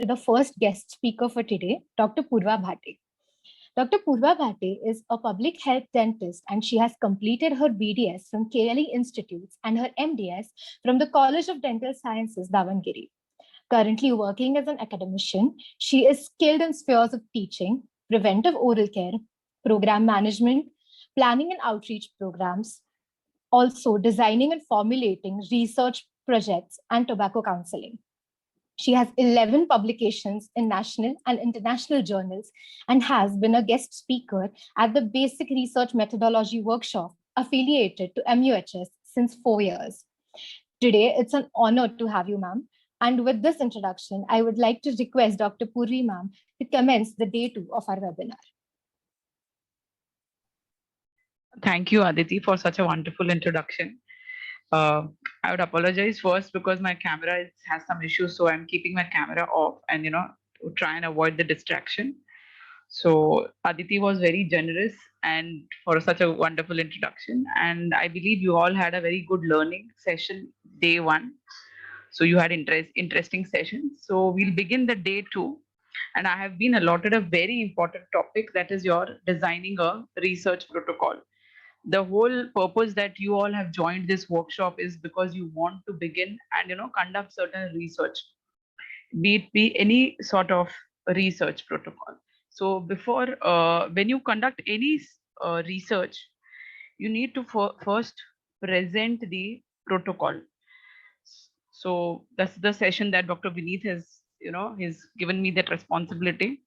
the first guest speaker for today, Dr. Purva Bhate. Dr. Purva Bhate is a public health dentist and she has completed her BDS from KLE Institutes and her MDS from the College of Dental Sciences, Davangere. Currently working as an academician, she is skilled in spheres of teaching, preventive oral care, program management, planning and outreach programs, also designing and formulating research projects and tobacco counseling. She has 11 publications in national and international journals and has been a guest speaker at the Basic Research Methodology Workshop affiliated to MUHS since 4 years. Today, it's an honor to have you, ma'am. And with this introduction, I would like to request Dr. Purvi, ma'am, to commence the day 2 of our webinar. Thank you, Aditi, for such a wonderful introduction. I would apologize first because my camera has some issues, so I'm keeping my camera off and to try and avoid the distraction. So Aditi was very generous and for such a wonderful introduction, and I believe you all had a very good learning session day 1. So you had interesting sessions. So we'll begin the day 2, and I have been allotted a very important topic, that is your designing a research protocol. The whole purpose that you all have joined this workshop is because you want to begin and conduct certain research, be it be any sort of research protocol. So before when you conduct any research, you need to first present the protocol. So that's the session that Dr. Vineet has he's given me that responsibility.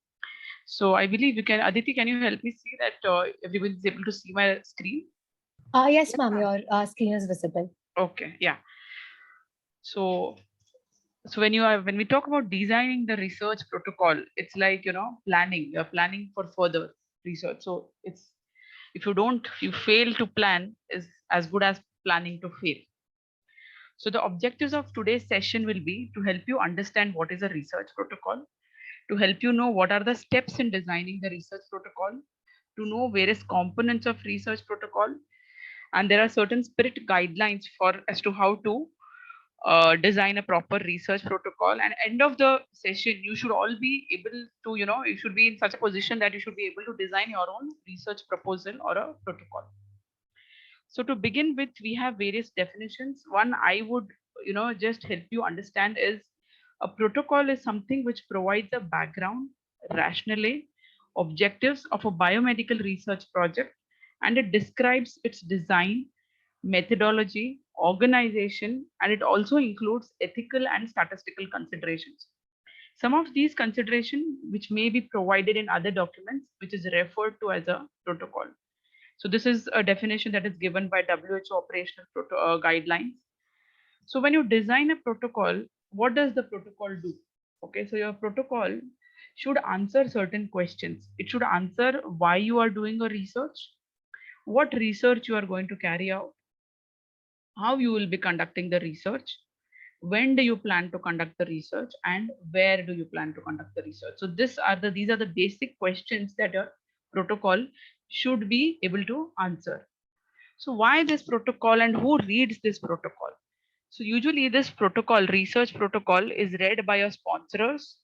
So I believe you can, Aditi, can you help me see that everyone is able to see my screen? Yes, ma'am, your screen is visible. Okay, yeah. So when we talk about designing the research protocol, it's like planning. You're planning for further research. So it's, if you fail to plan, is as good as planning to fail. So the objectives of today's session will be to help you understand what is a research protocol, to help you know what are the steps in designing the research protocol, to know various components of research protocol, and there are certain spirit guidelines for as to how to design a proper research protocol. And end of the session, you should all be able to you should be in such a position that you should be able to design your own research proposal or a protocol. So to begin with, we have various definitions. One I would just help you understand is, a protocol is something which provides a background, rationale, objectives of a biomedical research project, and it describes its design, methodology, organization, and it also includes ethical and statistical considerations. Some of these considerations which may be provided in other documents, which is referred to as a protocol. So this is a definition that is given by WHO operational guidelines. So when you design a protocol, what does the protocol do? Okay, so your protocol should answer certain questions. It should answer why you are doing a research, what research you are going to carry out, how you will be conducting the research, when do you plan to conduct the research, and where do you plan to conduct the research. So these are the basic questions that a protocol should be able to answer. So why this protocol and who reads this protocol? So usually this protocol, research protocol, is read by your sponsors,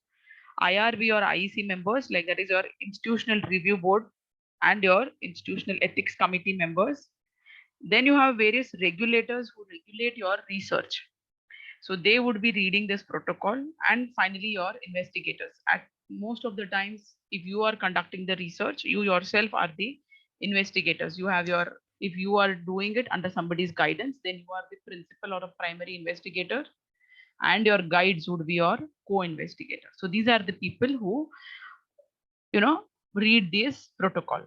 IRB or IEC members, like that is your institutional review board and your institutional ethics committee members. Then you have various regulators who regulate your research. So they would be reading this protocol, and finally your investigators. At most of the times, if you are conducting the research, you yourself are the investigators. You have your, if you are doing it under somebody's guidance, then you are the principal or a primary investigator, and your guides would be your co-investigator. So these are the people who read this protocol.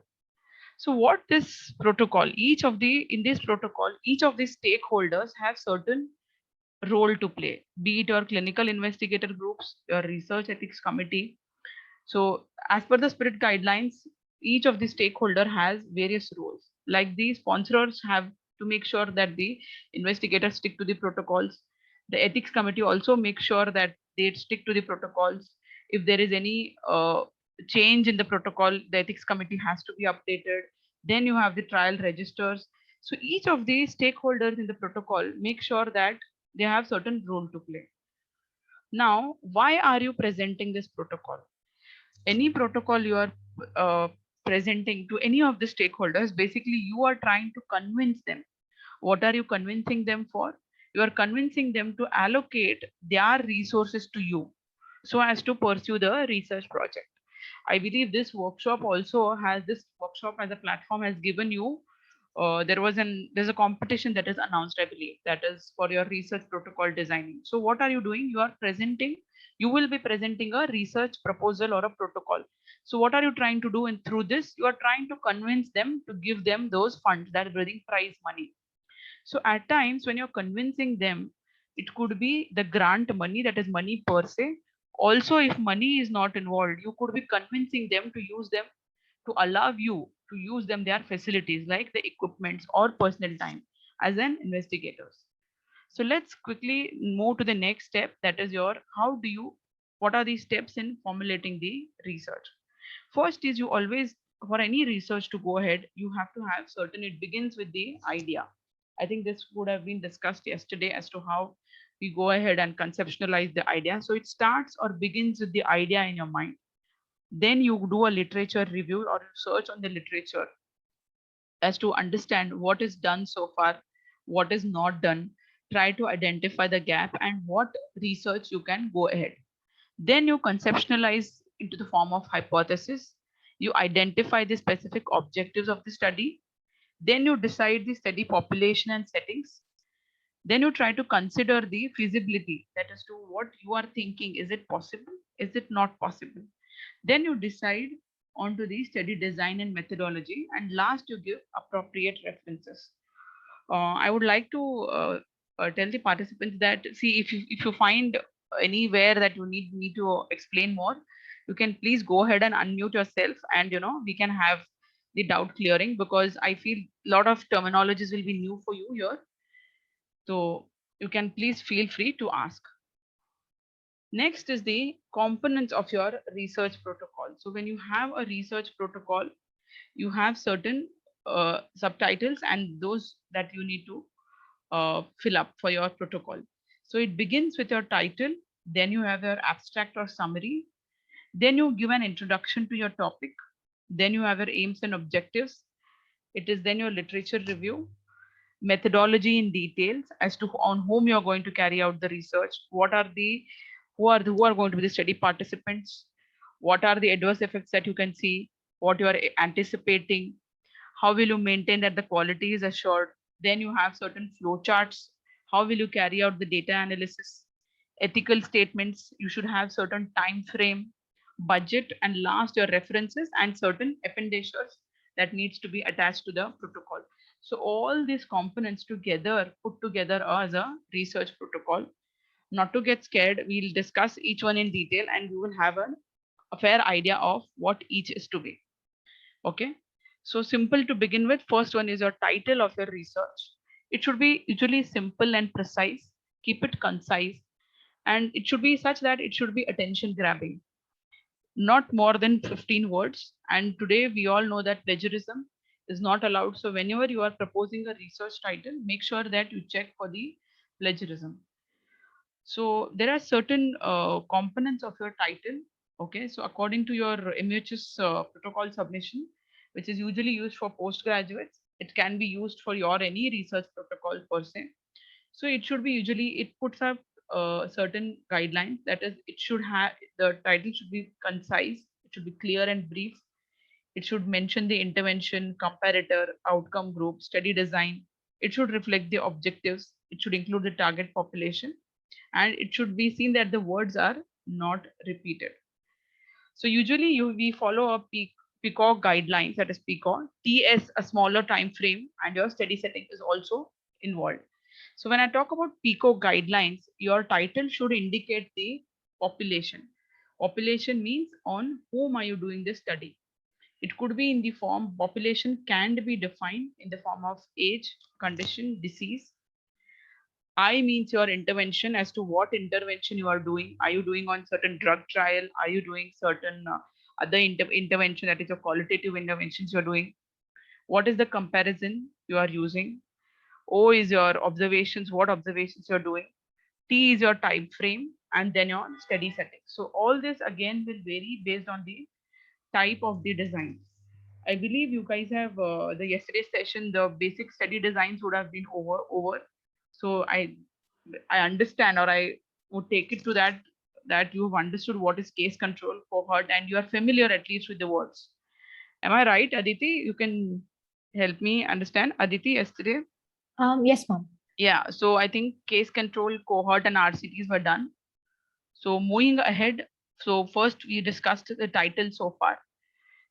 So what this protocol, in this protocol, each of the stakeholders have certain role to play, be it your clinical investigator groups, your research ethics committee. So as per the spirit guidelines, each of the stakeholder has various roles. Like the sponsors have to make sure that the investigators stick to the protocols. The ethics committee also makes sure that they stick to the protocols. If there is any change in the protocol, the ethics committee has to be updated. Then you have the trial registers. So each of the stakeholders in the protocol make sure that they have certain role to play. Now, why are you presenting this protocol? Any protocol you are uh, presenting to any of the stakeholders, basically you are trying to convince them. What are you convincing them for? You are convincing them to allocate their resources to you so as to pursue the research project. I believe this workshop as a platform has given you there's a competition that is announced, I believe, that is for your research protocol designing. So what are you doing? You will be presenting a research proposal or a protocol. So what are you trying to do? And through this, you are trying to convince them to give them those funds that are bringing prize money. So at times when you're convincing them, it could be the grant money, that is money per se. Also, if money is not involved, you could be convincing them to allow you to use their facilities like the equipments or personal time as an investigators. So let's quickly move to the next step, that is what are the steps in formulating the research? First is, you always, for any research to go ahead, you have to have certain, it begins with the idea. I think this would have been discussed yesterday as to how we go ahead and conceptualize the idea. So it starts or begins with the idea in your mind. Then you do a literature review or search on the literature as to understand what is done so far, what is not done, try to identify the gap and what research you can go ahead. Then you conceptualize into the form of hypothesis. You identify the specific objectives of the study. Then you decide the study population and settings. Then you try to consider the feasibility, that is to what you are thinking. Is it possible? Is it not possible? Then you decide onto the study design and methodology. And last, you give appropriate references. I would like to tell the participants that, see, if you find anywhere that you need me to explain more, you can please go ahead and unmute yourself, and we can have the doubt clearing, because I feel a lot of terminologies will be new for you here. So you can please feel free to ask. Next is the components of your research protocol. So when you have a research protocol, you have certain subtitles and those that you need to fill up for your protocol. So it begins with your title, then you have your abstract or summary, then you give an introduction to your topic, then you have your aims and objectives. It is then your literature review, methodology in details as to on whom you're going to carry out the research, who are going to be the study participants, what are the adverse effects that you can see, what you are anticipating, how will you maintain that the quality is assured. Then you have certain flow charts, how will you carry out the data analysis, ethical statements, you should have certain time frame, budget, and last your references and certain appendices that needs to be attached to the protocol. So all these components together put together as a research protocol. Not to get scared, we'll discuss each one in detail and we will have a fair idea of what each is to be. Okay, so simple to begin with. First one is your title of your research. It should be usually simple and precise. Keep it concise, and it should be such that it should be attention grabbing, not more than 15 words. And today we all know that plagiarism is not allowed. So whenever you are proposing a research title, make sure that you check for the plagiarism. So there are certain components of your title. Okay, so according to your MHS protocol submission, which is usually used for postgraduates, it can be used for your any research protocol per se. So it should be usually, it puts up certain guidelines, that is, it should have, the title should be concise, it should be clear and brief. It should mention the intervention, comparator, outcome group, study design. It should reflect the objectives. It should include the target population, and it should be seen that the words are not repeated. So usually we follow a PCAUG guidelines, that is PCAUG, TS a smaller time frame, and your study setting is also involved. So when I talk about PCAUG guidelines, your title should indicate the population. Population means on whom are you doing this study. It could be in the form, population can be defined in the form of age, condition, disease. I means your intervention, as to what intervention you are doing. Are you doing on certain drug trial? Are you doing certain other intervention, that is your qualitative interventions you're doing? What is the comparison you are using? O is your observations, what observations you're doing. T is your time frame, and then your study settings. So all this again will vary based on the type of the design. I believe you guys have the yesterday's session, the basic study designs would have been over. So I understand, or I would take it to that you've understood what is case control, cohort, and you are familiar at least with the words. Am I right, Aditi? You can help me understand, Aditi, yesterday. Yes, ma'am. Yeah, so I think case control, cohort, and RCTs were done. So moving ahead, so first we discussed the title so far.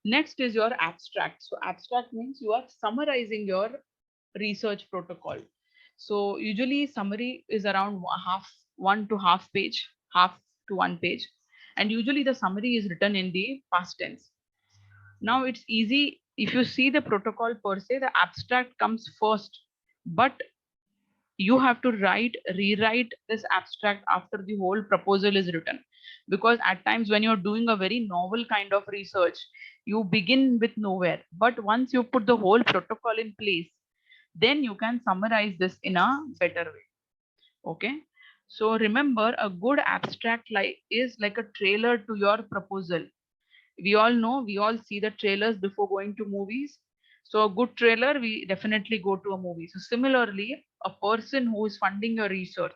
Next is your abstract. So abstract means you are summarizing your research protocol. So usually summary is around one to half page, half to one page. And usually the summary is written in the past tense. Now it's easy. If you see the protocol per se, the abstract comes first, but you have to rewrite this abstract after the whole proposal is written, because at times when you're doing a very novel kind of research, you begin with nowhere, but once you put the whole protocol in place, then you can summarize this in a better way. Okay, so remember, a good abstract is like a trailer to your proposal. We all know, we all see the trailers before going to movies. So a good trailer, we definitely go to a movie. So similarly, a person who is funding your research,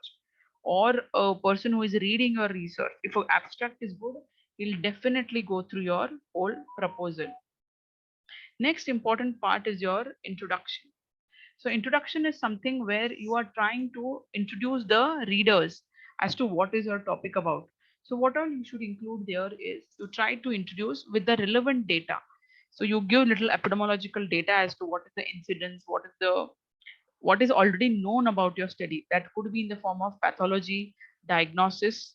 or a person who is reading your research, if your abstract is good, he'll definitely go through your whole proposal. Next important part is your introduction. So introduction is something where you are trying to introduce the readers as to what is your topic about. So what all you should include there is you try to introduce with the relevant data. So you give little epidemiological data as to what is the incidence, what is already known about your study. That could be in the form of pathology, diagnosis.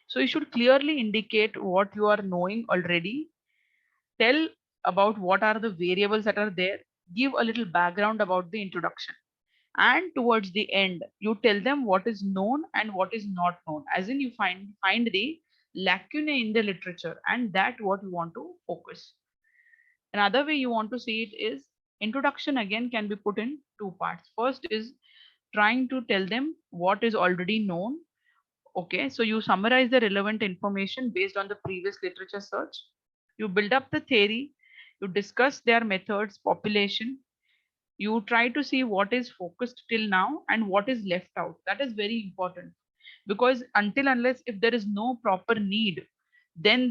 So you should clearly indicate what you are knowing already. Tell about what are the variables that are there. Give a little background about the introduction, and towards the end you tell them what is known and what is not known, as in you find the lacunae in the literature, and that what you want to focus. Another way you want to see it is, introduction again can be put in two parts. First is trying to tell them what is already known. Okay, so you summarize the relevant information based on the previous literature search. You build up the theory, you discuss their methods, population. You try to see what is focused till now and what is left out. That is very important, because until unless if there is no proper need, then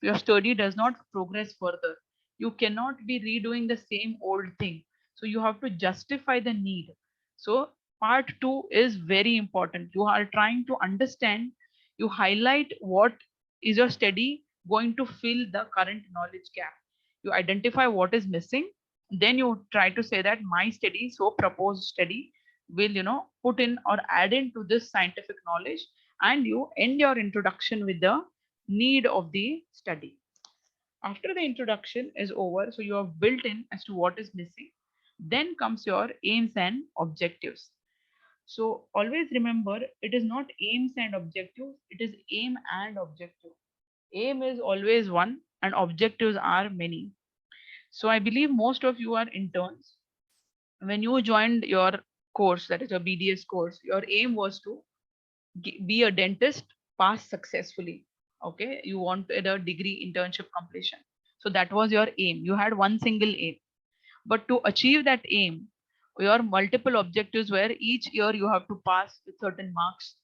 your study does not progress further. You cannot be redoing the same old thing, so you have to justify the need. So part 2 is very important. You are trying to understand, you highlight what is your study going to fill the current knowledge gap. You identify what is missing, then you try to say that my study, so proposed study, will put in or add into this scientific knowledge, and you end your introduction with the need of the study. After the introduction is over, so you have built in as to what is missing, then comes your aims and objectives. So always remember, it is not aims and objectives, it is aim and objective. Aim is always one and objectives are many. So I believe most of you are interns. When you joined your course, that is your BDS course, your aim was to be a dentist, pass successfully. Okay, you wanted a degree internship completion. So that was your aim. You had one single aim. But to achieve that aim, your multiple objectives were each year you have to pass with certain marks.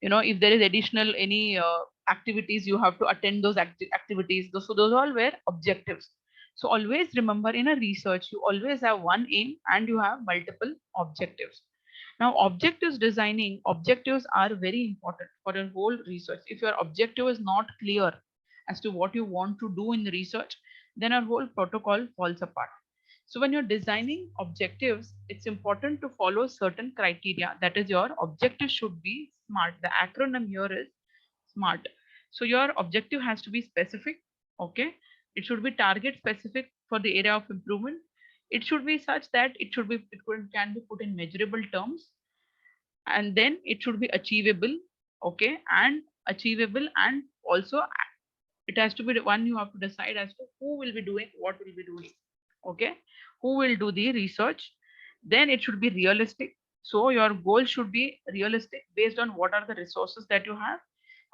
If there is additional any activities, you have to attend those activities. So those all were objectives. So always remember, in a research, you always have one aim and you have multiple objectives. Now, objectives designing, objectives are very important for a whole research. If your objective is not clear as to what you want to do in the research, then our whole protocol falls apart. So when you're designing objectives, it's important to follow certain criteria. That is, your objective should be SMART. The acronym here is SMART. So your objective has to be specific. Okay. It should be target specific for the area of improvement. It should be such that can be put in measurable terms, and then it should be achievable. Okay, and achievable, and also it has to be the one you have to decide as to who will be doing what will be doing. Okay, who will do the research. Then it should be realistic. So your goal should be realistic based on what are the resources that you have.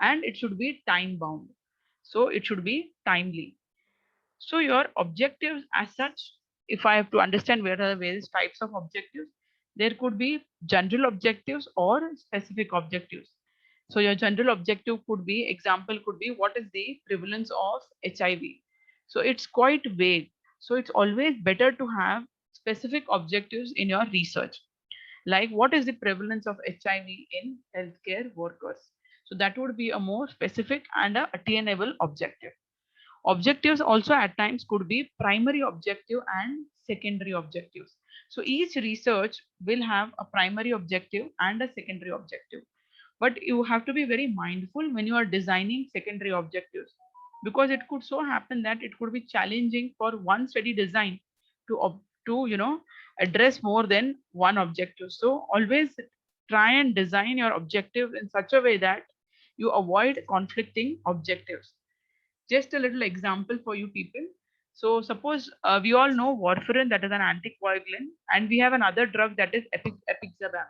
and it should be time bound. So it should be timely. So your objectives as such, if I have to understand where are the various types of objectives, there could be general objectives or specific objectives. So your general objective could be, example could be, what is the prevalence of HIV? So it's quite vague. So it's always better to have specific objectives in your research. Like what is the prevalence of HIV in healthcare workers? So that would be a more specific and a attainable objective. Objectives also at times could be primary objective and secondary objectives. So each research will have a primary objective and a secondary objective. But you have to be very mindful when you are designing secondary objectives, because it could so happen that it could be challenging for one study design to address more than one objective. So always try and design your objective in such a way that you avoid conflicting objectives. Just a little example for you people. So suppose we all know warfarin, that is an anticoagulant, and we have another drug that is epixaban.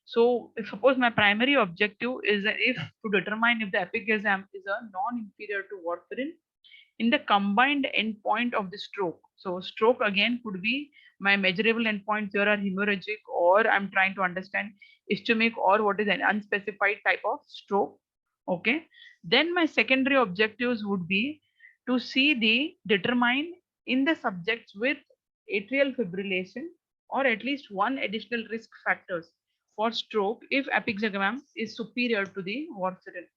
So if suppose my primary objective is if to determine if the epixaban is a non-inferior to warfarin in the combined endpoint of the stroke. So stroke again could be my measurable endpoints here are hemorrhagic, or I'm trying to understand ischemic, or what is an unspecified type of stroke. Okay. Then my secondary objectives would be to see the determine in the subjects with atrial fibrillation or at least one additional risk factors for stroke if apixaban is superior to the warfarin.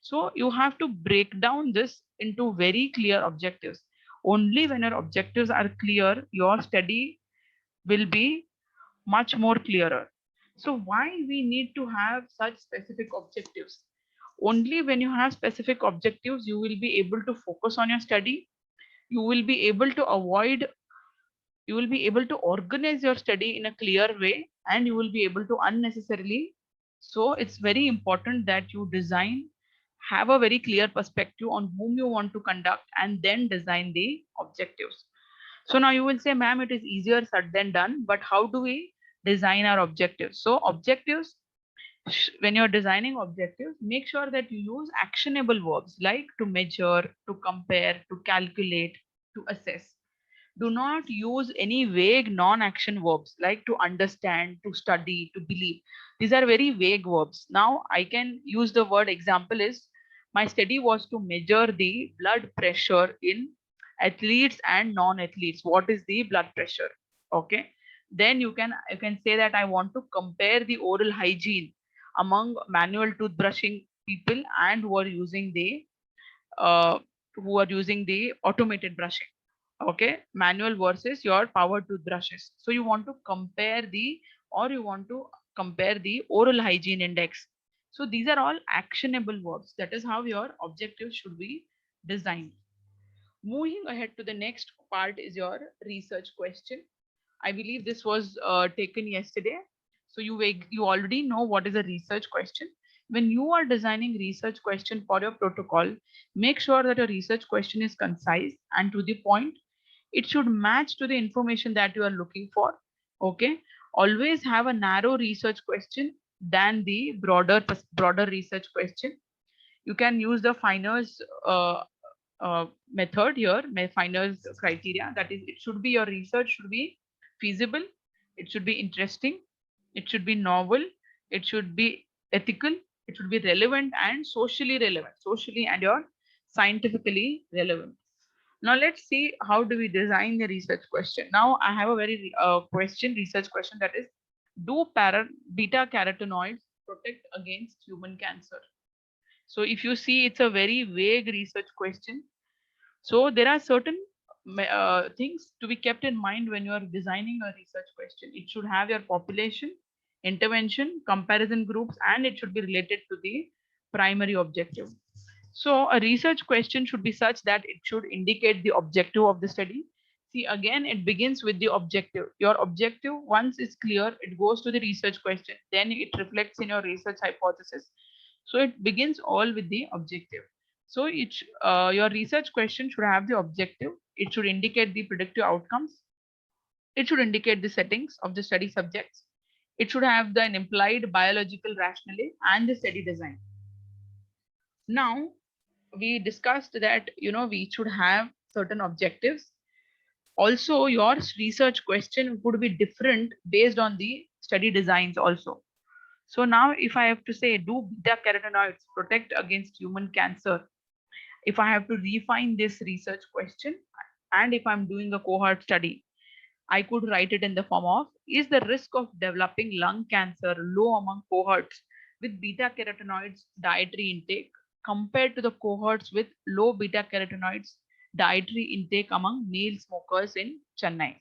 So you have to break down this into very clear objectives. Only when your objectives are clear, your study will be much more clearer. So why we need to have such specific objectives? Only when you have specific objectives, you will be able to focus on your study. You will be able to avoid, you will be able to organize your study in a clear way, and you will be able to unnecessarily. So it's very important that you design, have a very clear perspective on whom you want to conduct, and then design the objectives. So now you will say, ma'am, it is easier said than done, but how do we design our objectives? So objectives, when you're designing objectives, make sure that you use actionable verbs like to measure, to compare, to calculate, to assess. Do not use any vague non-action verbs like to understand, to study, to believe. These are very vague verbs. Now I can use the word example is, my study was to measure the blood pressure in athletes and non-athletes. What is the blood pressure? Okay. Then you can say that I want to compare the oral hygiene among manual toothbrushing people and uh, who are using the automated brushing. Okay, manual versus your power toothbrushes. So you want to compare the, or you want to compare the oral hygiene index. So these are all actionable verbs. That is how your objective should be designed. Moving ahead to the next part is your research question. I believe this was taken yesterday. So you already know what is a research question. When you are designing research question for your protocol, make sure that your research question is concise and to the point. It should match to the information that you are looking for. Okay. Always have a narrow research question than the broader research question. You can use the Finer's method here, Finer's criteria. That is, it should be, your research should be feasible, it should be interesting, it should be novel, it should be ethical, it should be relevant and socially and your scientifically relevant. Now let's see how do we design the research question. Now I have a very research question, that is, do beta carotenoids protect against human cancer? So if you see, it's a very vague research question. So there are certain things to be kept in mind when you are designing a research question. It should have your population, intervention, comparison groups, and it should be related to the primary objective. So a research question should be such that it should indicate the objective of the study. See, again, it begins with the objective. Your objective, once it's clear, it goes to the research question. Then it reflects in your research hypothesis. So it begins all with the objective. So your research question should have the objective. It should indicate the predictive outcomes. It should indicate the settings of the study subjects. It should have an implied biological rationale and the study design. Now, we discussed that, we should have certain objectives. Also, your research question would be different based on the study designs also. So now if I have to say, do beta carotenoids protect against human cancer? If I have to refine this research question, and if I'm doing a cohort study, I could write it in the form of, is the risk of developing lung cancer low among cohorts with beta carotenoids dietary intake compared to the cohorts with low beta carotenoids dietary intake among male smokers in Chennai?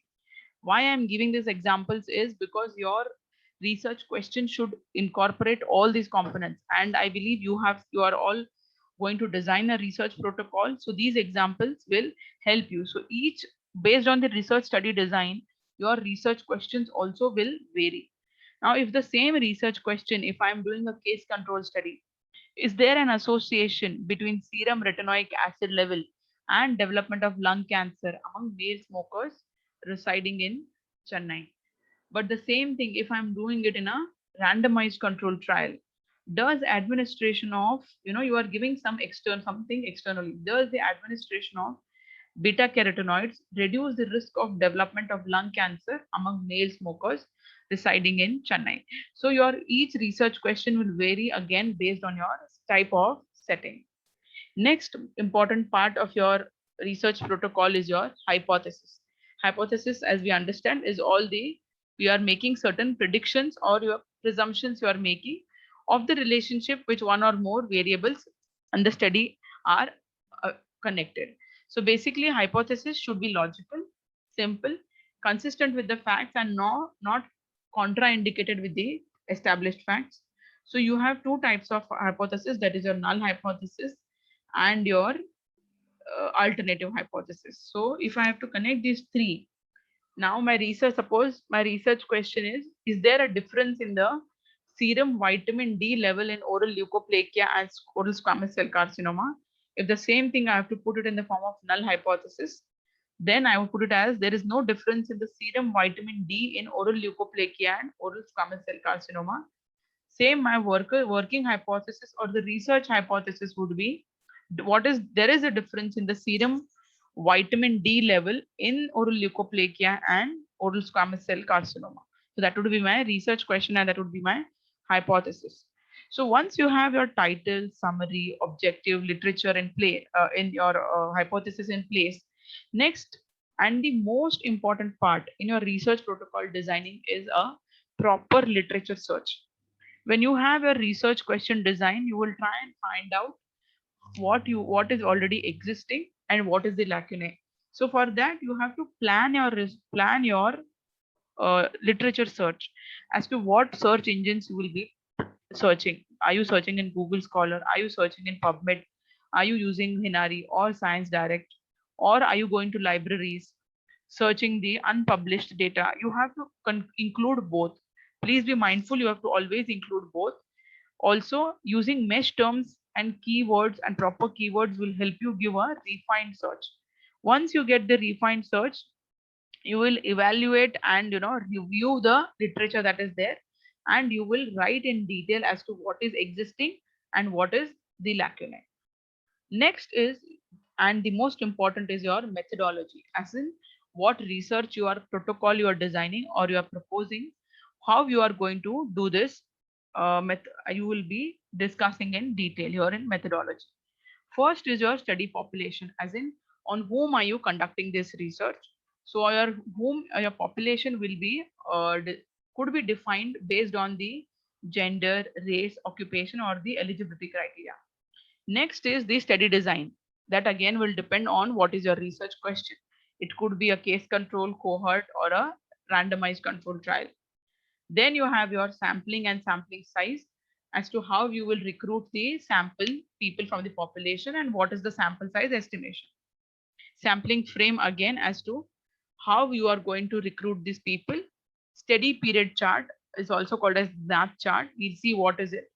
Why I'm giving these examples is because your research question should incorporate all these components. And I believe you are all going to design a research protocol. So these examples will help you. So each based on the research study design, your research questions also will vary. Now, if the same research question, if I'm doing a case control study, is there an association between serum retinoic acid level and development of lung cancer among male smokers residing in Chennai? But the same thing, if I'm doing it in a randomized control trial, does administration of, you are giving something externally, does the administration of beta carotenoids reduce the risk of development of lung cancer among male smokers residing in Chennai? So your each research question will vary again based on your type of setting. Next important part of your research protocol is your hypothesis. Hypothesis, as we understand, is all the, we are making certain predictions or your presumptions you are making of the relationship which one or more variables in the study are uh, connected. So basically, hypothesis should be logical, simple, consistent with the facts, and not contraindicated with the established facts. So you have two types of hypothesis, that is your null hypothesis and your alternative hypothesis. So if I have to connect these three, now my research, suppose my research question is there a difference in the serum vitamin D level in oral leukoplakia and oral squamous cell carcinoma? If the same thing I have to put it in the form of null hypothesis, then I would put it as there is no difference in the serum vitamin D in oral leukoplakia and oral squamous cell carcinoma. Same, my working hypothesis or the research hypothesis would be, what is, there is a difference in the serum vitamin D level in oral leukoplakia and oral squamous cell carcinoma. So that would be my research question and that would be my hypothesis. So once you have your title, summary, objective, literature in play, in your hypothesis in place, next and the most important part in your research protocol designing is a proper literature search. When you have your research question design, you will try and find out what is already existing and what is the lacunae. So for that, you have to plan your literature search as to what search engines you will be searching. Are you searching in Google Scholar? Are you searching in PubMed? Are you using Hinari or Science Direct? Or are you going to libraries, searching the unpublished data? You have to include both. Please be mindful, you have to always include both. Also, using mesh terms and keywords and proper keywords will help you give a refined search. Once you get the refined search, you will evaluate and review the literature that is there, and you will write in detail as to what is existing and what is the lacunae. Next is, and the most important, is your methodology, as in what research you are protocol you are designing or you are proposing, how you are going to do this. You will be discussing in detail here in methodology. First is your study population, as in on whom are you conducting this research. So your population will be could be defined based on the gender, race, occupation, or the eligibility criteria. Next is the study design. That again will depend on what is your research question. It could be a case control cohort or a randomized control trial. Then you have your sampling and sampling size, as to how you will recruit the sample people from the population and what is the sample size estimation. Sampling frame, again, as to how you are going to recruit these people. Steady period chart is also called as NAT chart. We'll see what is it.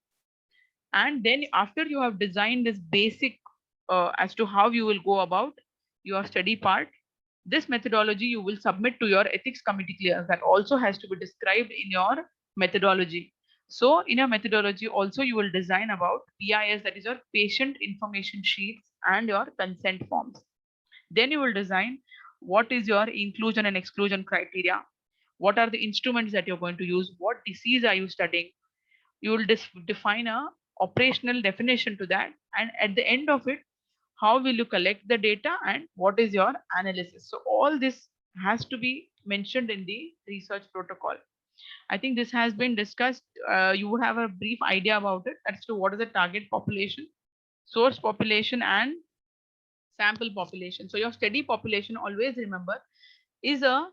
And then after you have designed this basic as to how you will go about your study part, this methodology you will submit to your ethics committee clearance. That also has to be described in your methodology. So in your methodology also you will design about PIS, that is your patient information sheets and your consent forms. Then you will design what is your inclusion and exclusion criteria, what are the instruments that you're going to use, what disease are you studying. You will define a operational definition to that, and at the end of it, how will you collect the data and what is your analysis. So all this has to be mentioned in the research protocol. I think this has been discussed. You would have a brief idea about it as to what is the target population, source population, and sample population. So your study population, always remember, is a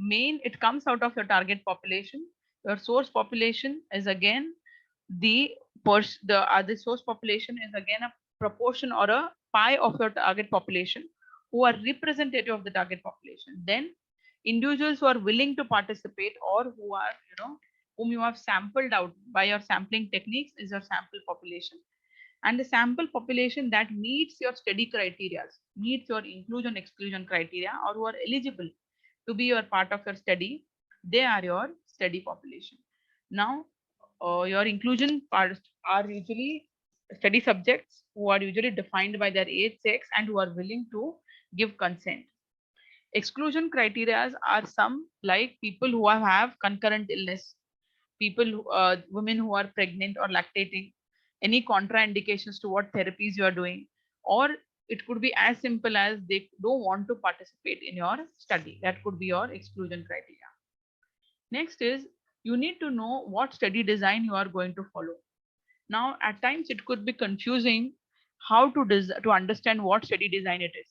main, it comes out of your target population. Your source population is again the the source population is again a proportion or a pie of your target population who are representative of the target population. Then individuals who are willing to participate or who are, whom you have sampled out by your sampling techniques is your sample population. And the sample population that meets your study criteria, meets your inclusion exclusion criteria, or who are eligible to be your part of your study, they are your study population. Now your inclusion parts are usually study subjects who are usually defined by their age, sex, and who are willing to give consent. Exclusion criteria are some like people who have concurrent illness, people, women who are pregnant or lactating, any contraindications to what therapies you are doing, or it could be as simple as they don't want to participate in your study. That could be your exclusion criteria. Next is you need to know what study design you are going to follow. Now, at times it could be confusing how to understand what study design it is.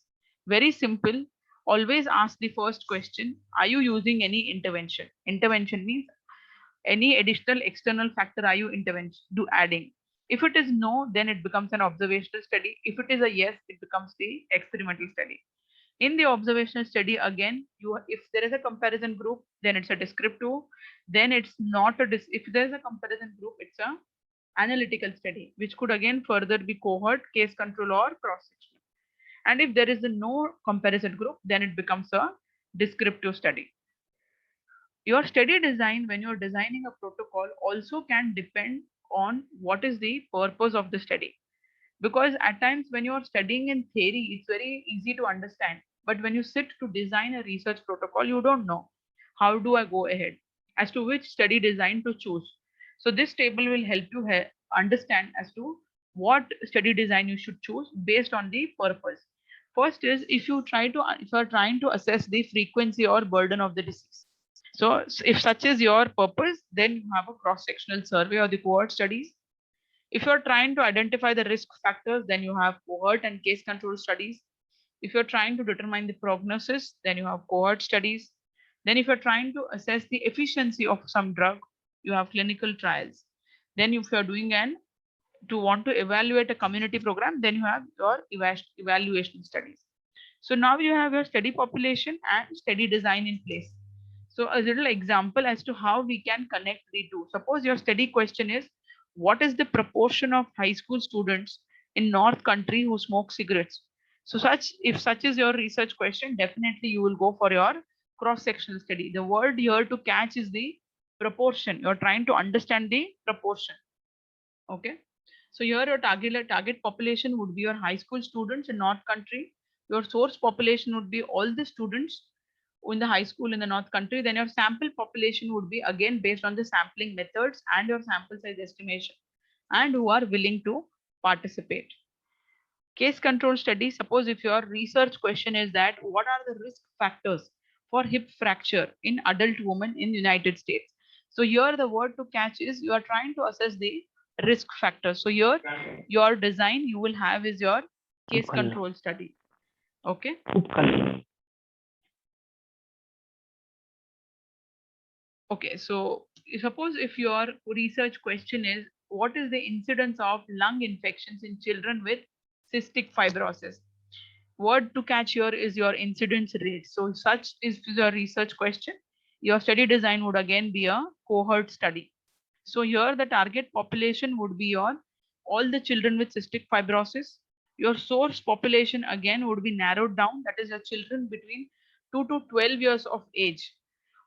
Very simple. Always ask the first question: are you using any intervention? Intervention means any additional external factor are you intervention do adding. If it is no, then it becomes an observational study. If it is a yes, it becomes the experimental study. In the observational study, again, you if there is a comparison group, then it's a descriptive. Then it's not a if there is a comparison group, it's a analytical study, which could again further be cohort, case control, or cross sectional. And if there is a no comparison group, then it becomes a descriptive study. Your study design, when you're designing a protocol, also can depend on what is the purpose of the study. Because at times when you're studying in theory, it's very easy to understand. But when you sit to design a research protocol, you don't know how do I go ahead as to which study design to choose. So this table will help you understand as to what study design you should choose based on the purpose. First is if you are trying to assess the frequency or burden of the disease. So if such is your purpose, then you have a cross-sectional survey or the cohort studies. If you're trying to identify the risk factors, then you have cohort and case control studies. If you're trying to determine the prognosis, then you have cohort studies. Then if you're trying to assess the efficiency of some drug, you have clinical trials. Then if you're doing to want to evaluate a community program, then you have your evaluation studies. So now you have your study population and study design in place. So a little example as to how we can connect the two. Suppose your study question is, what is the proportion of high school students in North Country who smoke cigarettes? So if such is your research question, definitely you will go for your cross-sectional study. The word here to catch is the proportion. You're trying to understand the proportion. Okay. So here your target population would be your high school students in North Country. Your source population would be all the students in the high school in the North Country. Then your sample population would be again based on the sampling methods and your sample size estimation and who are willing to participate. Case control study, suppose if your research question is that what are the risk factors for hip fracture in adult women in United States? So here the word to catch is you are trying to assess the risk factors. So here your design you will have is your case control study. Okay. Okay, so suppose if your research question is what is the incidence of lung infections in children with cystic fibrosis? Word to catch here is your incidence rate. So such is your research question. Your study design would again be a cohort study. So here the target population would be your all the children with cystic fibrosis. Your source population again would be narrowed down. That is your children between 2 to 12 years of age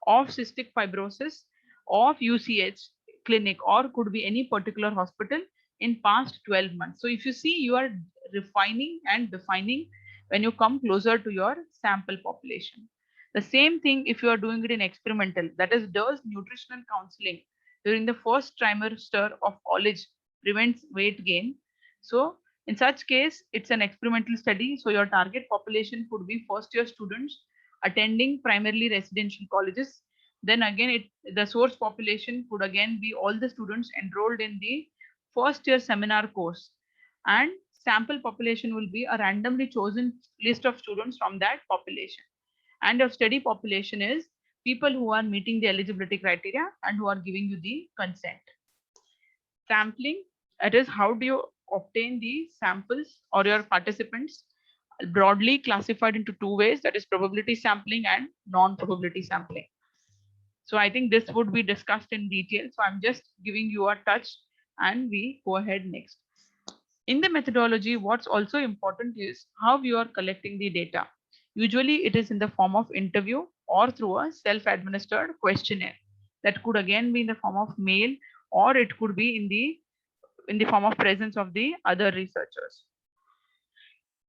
of cystic fibrosis of UCH clinic or could be any particular hospital in past 12 months. So if you see, you are refining and defining when you come closer to your sample population. The same thing if you are doing it in experimental, that is, does nutritional counseling during the first trimester of college prevents weight gain? So in such case, it's an experimental study. So your target population could be first year students attending primarily residential colleges. Then again, the source population could again be all the students enrolled in the first year seminar course, and sample population will be a randomly chosen list of students from that population. And your study population is people who are meeting the eligibility criteria and who are giving you the consent. Sampling, it is how do you obtain the samples or your participants, broadly classified into two ways, that is probability sampling and non-probability sampling. So I think this would be discussed in detail. So I'm just giving you a touch and we go ahead next. In the methodology, what's also important is how you are collecting the data. Usually it is in the form of interview or through a self-administered questionnaire. That could again be in the form of mail, or it could be in the form of presence of the other researchers.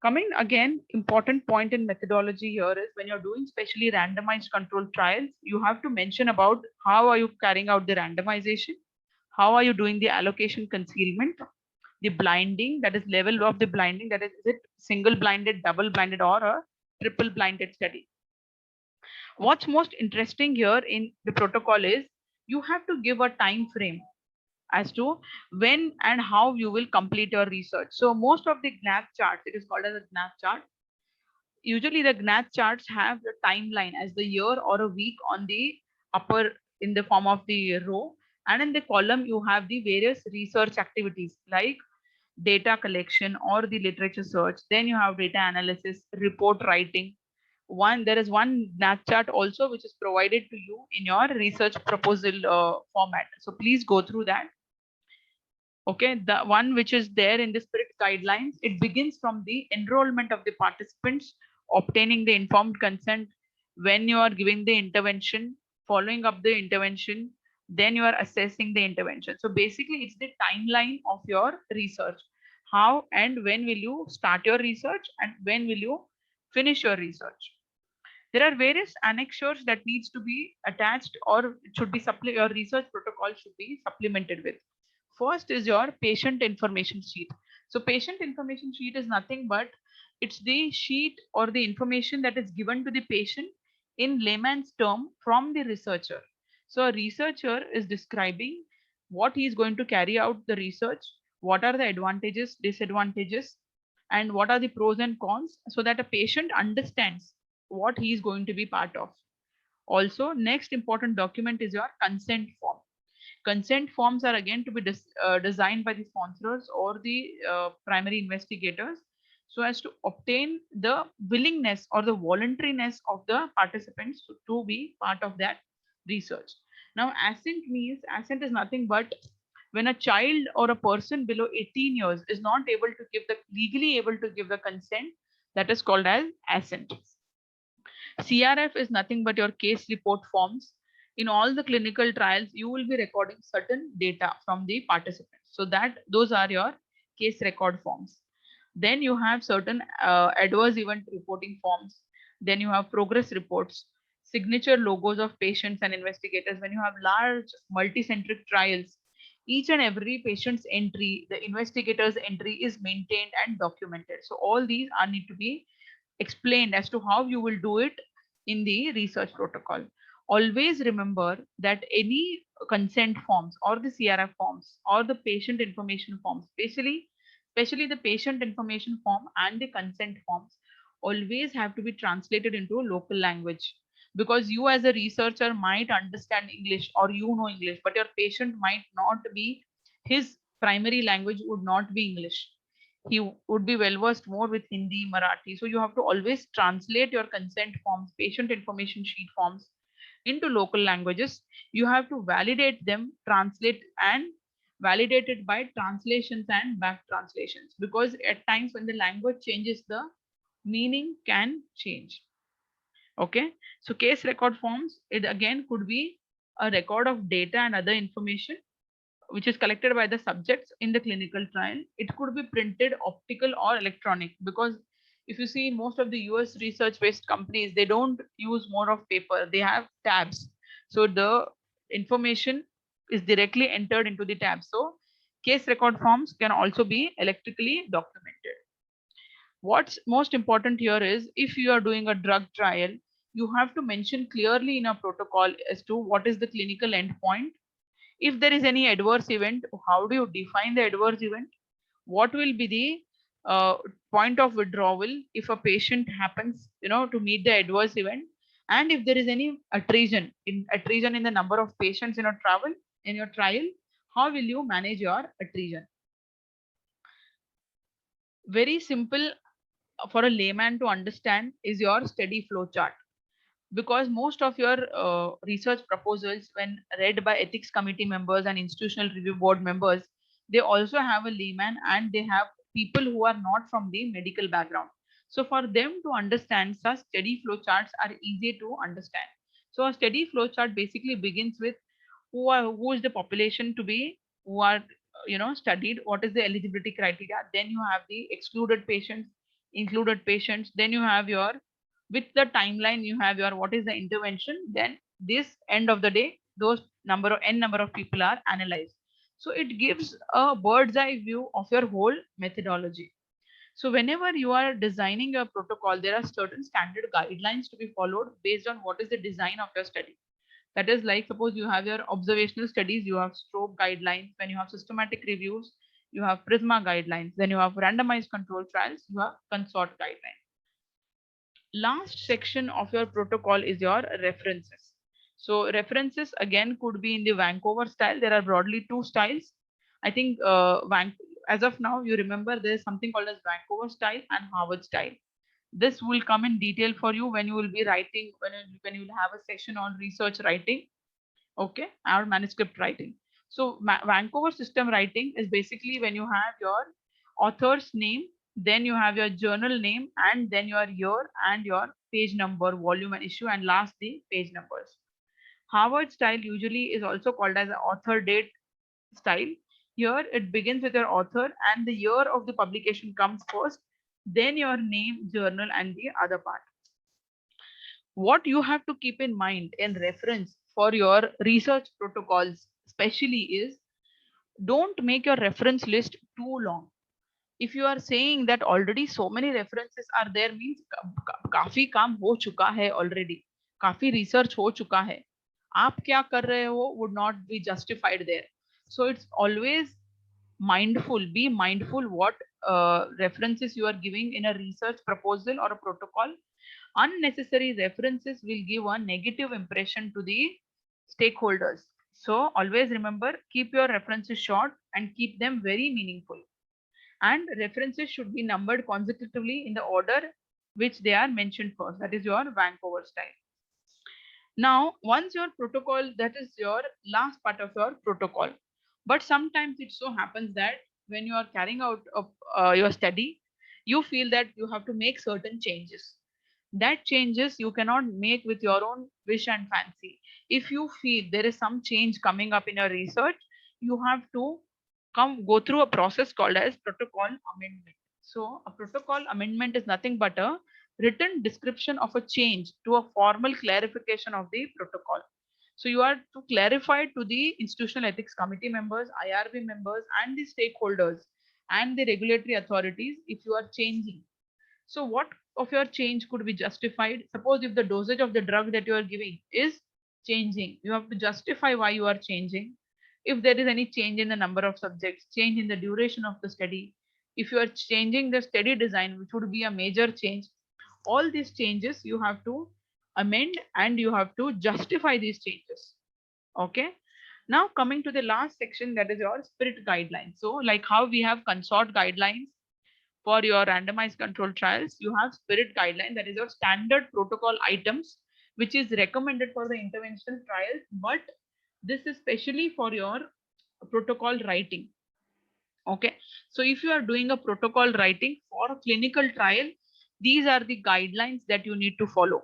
Coming again, important point in methodology here is when you're doing specially randomized controlled trials, you have to mention about how are you carrying out the randomization, how are you doing the allocation concealment, the blinding, that is level of the blinding, that is it single blinded, double blinded, or a triple blinded study. What's most interesting here in the protocol is you have to give a time frame as to when and how you will complete your research. So most of the GNAT charts, it is called as a GNAT chart. Usually the GNAT charts have the timeline as the year or a week on the upper in the form of the row, and in the column you have the various research activities like data collection or the literature search. Then you have data analysis, report writing. There is one GNAT chart also which is provided to you in your research proposal format. So please go through that. Okay, the one which is there in the spirit guidelines, it begins from the enrollment of the participants, obtaining the informed consent, when you are giving the intervention, following up the intervention, then you are assessing the intervention. So basically it's the timeline of your research. How and when will you start your research and when will you finish your research? There are various annexures that needs to be attached or it should be your research protocol should be supplemented with. First is your patient information sheet. So patient information sheet is nothing but it's the sheet or the information that is given to the patient in layman's term from the researcher. So a researcher is describing what he is going to carry out the research, what are the advantages, disadvantages, and what are the pros and cons, so that a patient understands what he is going to be part of. Also, next important document is your consent form. Consent forms are again to be designed by the sponsors or the primary investigators so as to obtain the willingness or the voluntariness of the participants to be part of that research. Now, assent is nothing but when a child or a person below 18 years is not able to give the legally able to give the consent, that is called as assent. CRF is nothing but your case report forms. In all the clinical trials, you will be recording certain data from the participants. So that those are your case record forms. Then you have certain adverse event reporting forms. Then you have progress reports, signature logos of patients and investigators. When you have large multicentric trials, each and every patient's entry, the investigator's entry is maintained and documented. So all these are need to be explained as to how you will do it in the research protocol. Always remember that any consent forms or the CRF forms or the patient information forms, especially the patient information form and the consent forms, always have to be translated into a local language, because you as a researcher might understand English or you know English, but your patient might not be, his primary language would not be English. He would be well versed more with Hindi, Marathi. So you have to always translate your consent forms, patient information sheet forms into local languages. You have to validate them, translate and validate it by translations and back translations, because at times when the language changes, the meaning can change. Okay, so case record forms, it again could be a record of data and other information which is collected by the subjects in the clinical trial. It could be printed, optical, or electronic, because if you see most of the US research based companies, they don't use more of paper, they have tabs. So the information is directly entered into the tab. So case record forms can also be electrically documented. What's most important here is if you are doing a drug trial, you have to mention clearly in a protocol as to what is the clinical endpoint. If there is any adverse event, how do you define the adverse event? What will be the point of withdrawal if a patient happens, to meet the adverse event? And if there is any attrition in the number of patients in your trial, how will you manage your attrition? Very simple for a layman to understand is your study flow chart, because most of your research proposals, when read by ethics committee members and institutional review board members, they also have a layman and they have people who are not from the medical background. So for them to understand, such study flow charts are easy to understand. So a study flow chart basically begins with who is the population to be, who are studied, what is the eligibility criteria, then you have the excluded patients, included patients, then you have your, with the timeline, you have your what is the intervention, then this end of the day those number of people are analyzed. So it gives a bird's eye view of your whole methodology. So whenever you are designing a protocol, there are certain standard guidelines to be followed based on what is the design of your study. That is, like, suppose you have your observational studies, you have STROBE guidelines. When you have systematic reviews, you have PRISMA guidelines. Then you have randomized control trials, you have CONSORT guidelines. Last section of your protocol is your references. So references again could be in the Vancouver style. There are broadly two styles. I think as of now, you remember there is something called as Vancouver style and Harvard style. This will come in detail for you when you will be writing, when you will have a section on research writing, okay, or manuscript writing. So Vancouver system writing is basically when you have your author's name, then you have your journal name, and then your year and your page number, volume and issue, and last the page numbers. Harvard style usually is also called as an author date style. Here it begins with your author and the year of the publication comes first, then your name, journal, and the other part. What you have to keep in mind in reference for your research protocols especially is, don't make your reference list too long. If you are saying that already so many references are there, means काफी काम हो चुका है already, काफी research हो चुका है, आप क्या कर रहे हो would not be justified there. So it's always be mindful what references you are giving in a research proposal or a protocol. Unnecessary references will give a negative impression to the stakeholders. So always remember, keep your references short and keep them very meaningful. And references should be numbered consecutively in the order which they are mentioned first. That is your Vancouver style. Now, once your protocol, that is your last part of your protocol. But sometimes it so happens that when you are carrying out your study, you feel that you have to make certain changes. That changes you cannot make with your own wish and fancy. If you feel there is some change coming up in your research, you have to go through a process called as protocol amendment. So a protocol amendment is nothing but a written description of a change to a formal clarification of the protocol. So you are to clarify to the institutional ethics committee members, IRB members, and the stakeholders and the regulatory authorities if you are changing. So what of your change could be justified? Suppose if the dosage of the drug that you are giving is changing, you have to justify why you are changing. If there is any change in the number of subjects, change in the duration of the study, if you are changing the study design, which would be a major change, all these changes you have to amend and you have to justify these changes. Okay. Now coming to the last section, that is your spirit guidelines. So like how we have CONSORT guidelines for your randomized control trials, you have spirit guideline, that is your standard protocol items, which is recommended for the interventional trials, but this is specially for your protocol writing. Okay, so if you are doing a protocol writing for a clinical trial, these are the guidelines that you need to follow.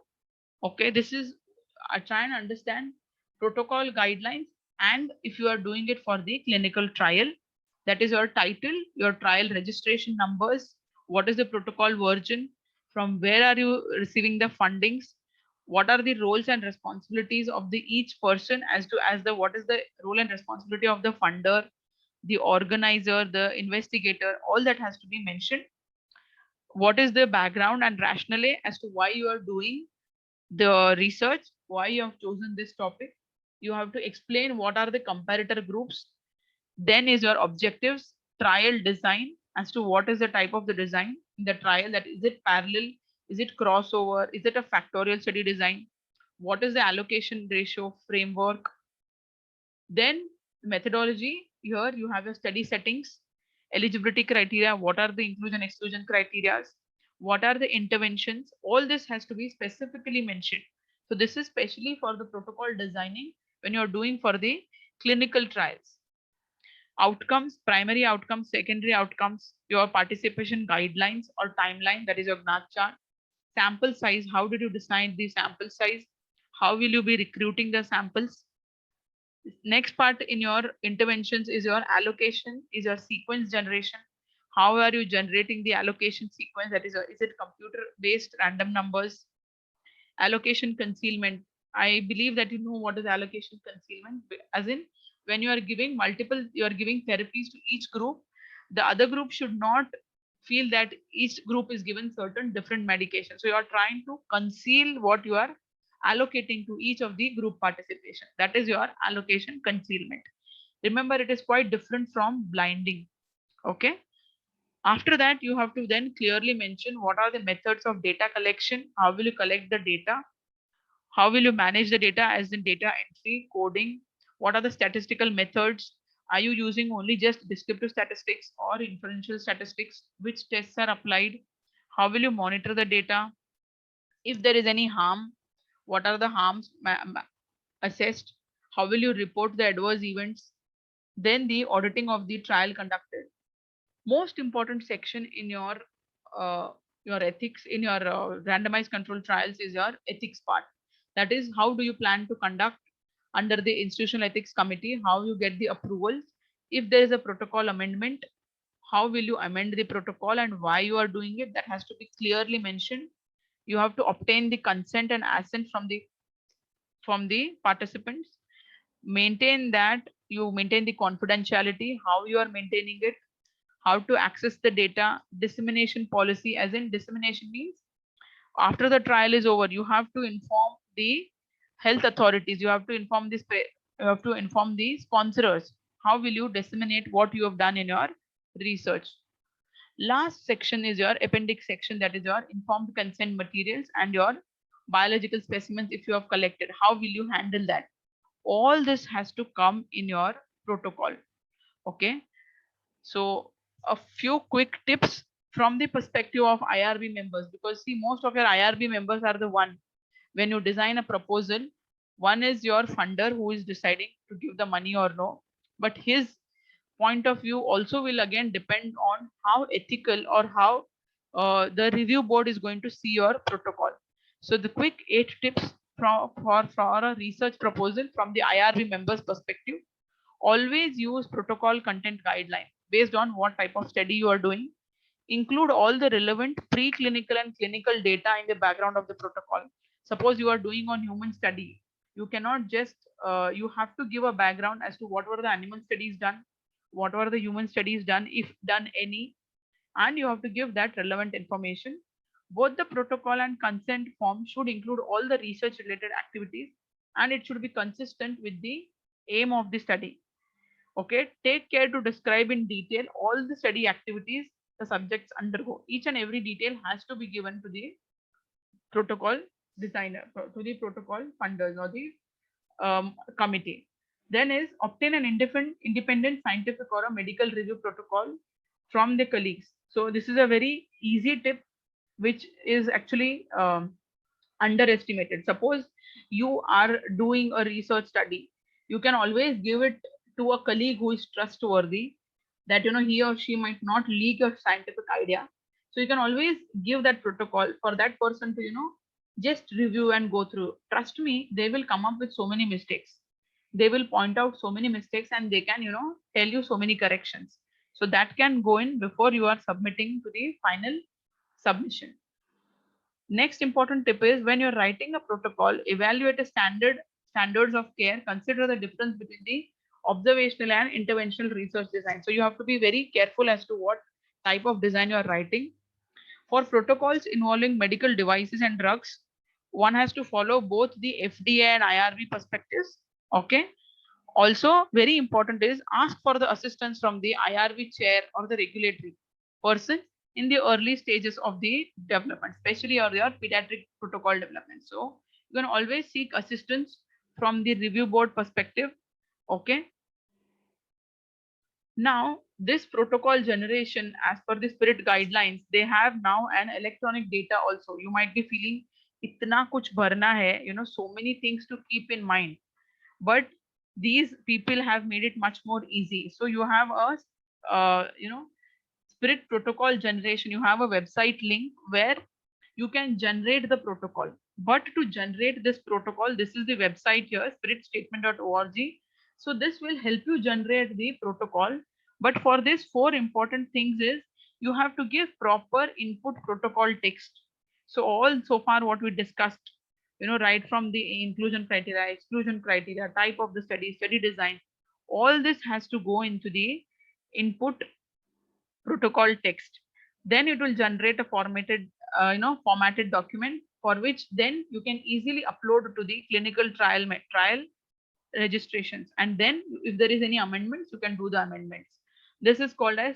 Okay, this is, I try and understand protocol guidelines. And if you are doing it for the clinical trial, that is your title, your trial registration numbers, what is the protocol version, from where are you receiving the fundings, what are the roles and responsibilities of the each person, as to as the what is the role and responsibility of the funder, the organizer, the investigator, all that has to be mentioned. What is the background and rationale as to why you are doing the research, why you have chosen this topic. You have to explain what are the comparator groups. Then is your objectives, trial design, as to what is the type of the design in the trial, that is it parallel, is it crossover, is it a factorial study design, what is the allocation ratio framework. Then methodology, here you have your study settings, eligibility criteria, what are the inclusion exclusion criteria, what are the interventions, all this has to be specifically mentioned. So this is specially for the protocol designing when you're doing for the clinical trials. Outcomes, primary outcomes, secondary outcomes, your participation guidelines or timeline, that is your Gantt chart. Sample size, how did you decide the sample size? How will you be recruiting the samples? Next part in your interventions is your allocation, is your sequence generation. How are you generating the allocation sequence? That is it computer based random numbers? Allocation concealment. I believe that you know what is allocation concealment, as in when you are giving multiple, you are giving therapies to each group, the other group should not feel that each group is given certain different medication. So you are trying to conceal what you are allocating to each of the group participation. That is your allocation concealment. Remember, it is quite different from blinding. Okay. After that, you have to then clearly mention what are the methods of data collection, how will you collect the data, how will you manage the data, as in data entry, coding, what are the statistical methods, are you using only just descriptive statistics or inferential statistics, which tests are applied, how will you monitor the data, if there is any harm, what are the harms assessed, how will you report the adverse events, then the auditing of the trial conducted. Most important section in uh, your ethics in your randomized control trials is your ethics part. That is, how do you plan to conduct under the institutional ethics committee, how you get the approvals, if there is a protocol amendment, how will you amend the protocol and why you are doing it, that has to be clearly mentioned. You have to obtain the consent and assent from the participants. Maintain that, you maintain the confidentiality, how you are maintaining it, how to access the data, dissemination policy, as in dissemination means after the trial is over, you have to inform the health authorities, you have to inform this, you have to inform the sponsors. How will you disseminate what you have done in your research? Last section is your appendix section, that is your informed consent materials and your biological specimens if you have collected. How will you handle that? All this has to come in your protocol. Okay. So a few quick tips from the perspective of IRB members, because see, most of your IRB members are the one, when you design a proposal, one is your funder who is deciding to give the money or no, but his point of view also will again depend on how ethical or how the review board is going to see your protocol. So the quick 8 tips for a research proposal from the IRB members perspective: always use protocol content guideline based on what type of study you are doing. Include all the relevant preclinical and clinical data in the background of the protocol. Suppose you are doing on human study, you cannot just you have to give a background as to what were the animal studies done, what were the human studies done, if done any, and you have to give that relevant information. Both the protocol and consent form should include all the research related activities, and it should be consistent with the aim of the study. Okay, take care to describe in detail all the study activities the subjects undergo. Each and every detail has to be given to the protocol designer, to the protocol funders or the committee. Then is obtain an independent scientific or a medical review protocol from the colleagues. So this is a very easy tip which is actually underestimated. Suppose you are doing a research study, you can always give it to a colleague who is trustworthy, that he or she might not leak your scientific idea. So you can always give that protocol for that person to just review and go through. Trust me, they will come up with so many mistakes. they will point out so many mistakes and they can, tell you so many corrections. So that can go in before you are submitting to the final submission. Next important tip is when you're writing a protocol, evaluate the standards of care, consider the difference between the observational and interventional research design. So you have to be very careful as to what type of design you are writing. For protocols involving medical devices and drugs, one has to follow both the FDA and IRB perspectives. Okay. Also, very important is ask for the assistance from the IRB chair or the regulatory person in the early stages of the development, especially or your pediatric protocol development. So you can always seek assistance from the review board perspective. Okay. Now, this protocol generation, as per the Spirit guidelines, they have now an electronic data also. You might be feeling, itna kuch bharna hai, so many things to keep in mind. But these people have made it much more easy. So you have a, Spirit protocol generation. You have a website link where you can generate the protocol. But to generate this protocol, this is the website here, spiritstatement.org. So this will help you generate the protocol. But for this, 4 important things is you have to give proper input protocol text. So all so far what we discussed, right from the inclusion criteria, exclusion criteria, type of the study design, all this has to go into the input protocol text. Then it will generate a formatted document for which then you can easily upload to the clinical trial registrations. And then if there is any amendments, you can do the amendments. This is called as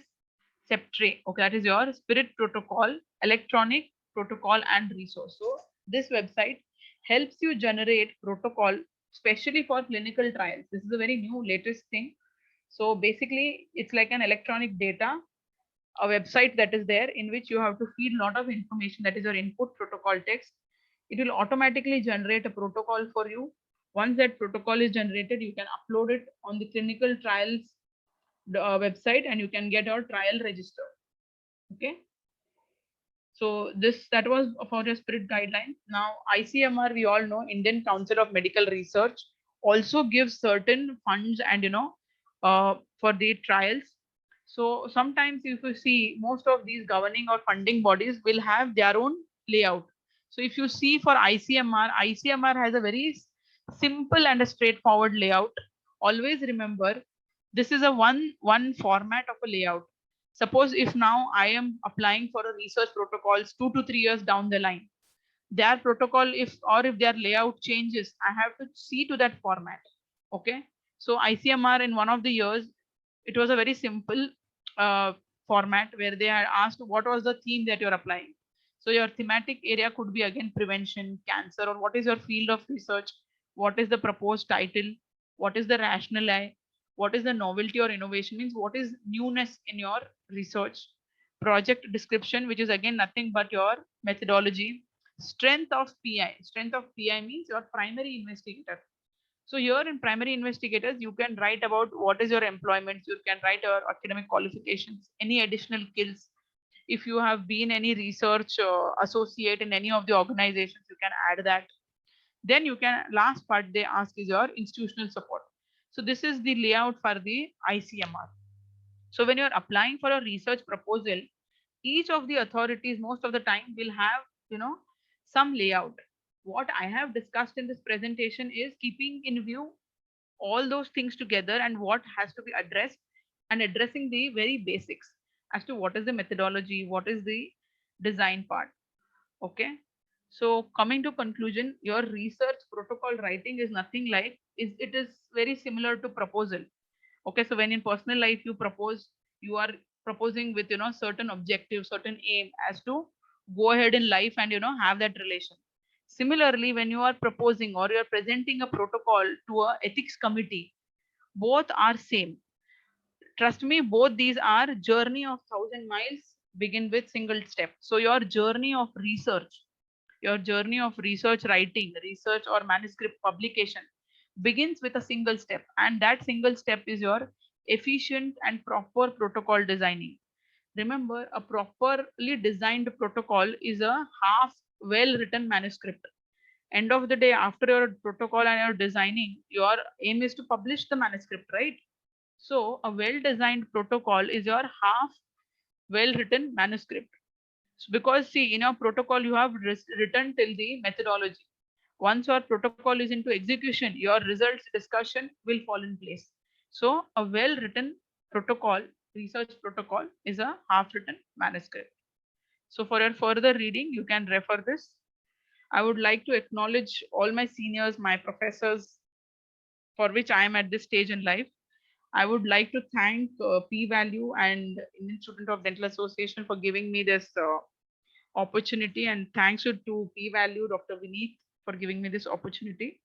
SEPTRE. Okay, that is your Spirit protocol, electronic protocol and resource. So this website helps you generate protocol, especially for clinical trials. This is a very new latest thing. So basically, it's like an electronic data, a website that is there in which you have to feed a lot of information, that is your input protocol text. It will automatically generate a protocol for you. Once that protocol is generated, you can upload it on the clinical trials website and you can get your trial registered. Okay. So that was for your Spirit guideline. Now ICMR, we all know, Indian Council of Medical Research, also gives certain funds and for the trials. So sometimes if you see, most of these governing or funding bodies will have their own layout. So if you see for ICMR has a very simple and a straightforward layout. Always remember, this is a one format of a layout. Suppose if now I am applying for a research protocols 2 to 3 years down the line, their protocol, if their layout changes, I have to see to that format. Okay. So ICMR in one of the years, it was a very simple format where they had asked what was the theme that you're applying. So your thematic area could be again prevention, cancer, or what is your field of research, what is the proposed title, what is the rationale, what is the novelty or innovation, means what is newness in your research, project description, which is again nothing but your methodology, strength of PI means your primary investigator. So here in primary investigators, you can write about what is your employment, you can write your academic qualifications, any additional skills. If you have been any research associate in any of the organizations, you can add that. Then you can, last part they ask is your institutional support. So this is the layout for the ICMR. So when you're applying for a research proposal, each of the authorities most of the time will have, some layout. What I have discussed in this presentation is keeping in view all those things together and what has to be addressed, and addressing the very basics as to what is the methodology, what is the design part. Okay. So coming to conclusion, your research protocol writing is nothing like, it is very similar to proposal. Okay. So when in personal life you propose, you are proposing with, certain objective, certain aim as to go ahead in life and, have that relation. Similarly, when you are proposing or you are presenting a protocol to a ethics committee, both are same. Trust me, both these are journey of 1,000 miles begin with single step. So your journey of research, writing, research or manuscript publication begins with a single step, and that single step is your efficient and proper protocol designing. Remember, a properly designed protocol is a half well written manuscript. End of the day, after your protocol and your designing, your aim is to publish the manuscript, right? So a well-designed protocol is your half well-written manuscript. So because see, in your protocol, you have written till the methodology. Once your protocol is into execution, your results discussion will fall in place. So a well-written protocol, research protocol, is a half-written manuscript. So for your further reading, you can refer this. I would like to acknowledge all my seniors, my professors, for which I am at this stage in life. I would like to thank P-Value and Indian Student of Dental Association for giving me this opportunity, and thanks to P-Value, Dr. Vineet, for giving me this opportunity.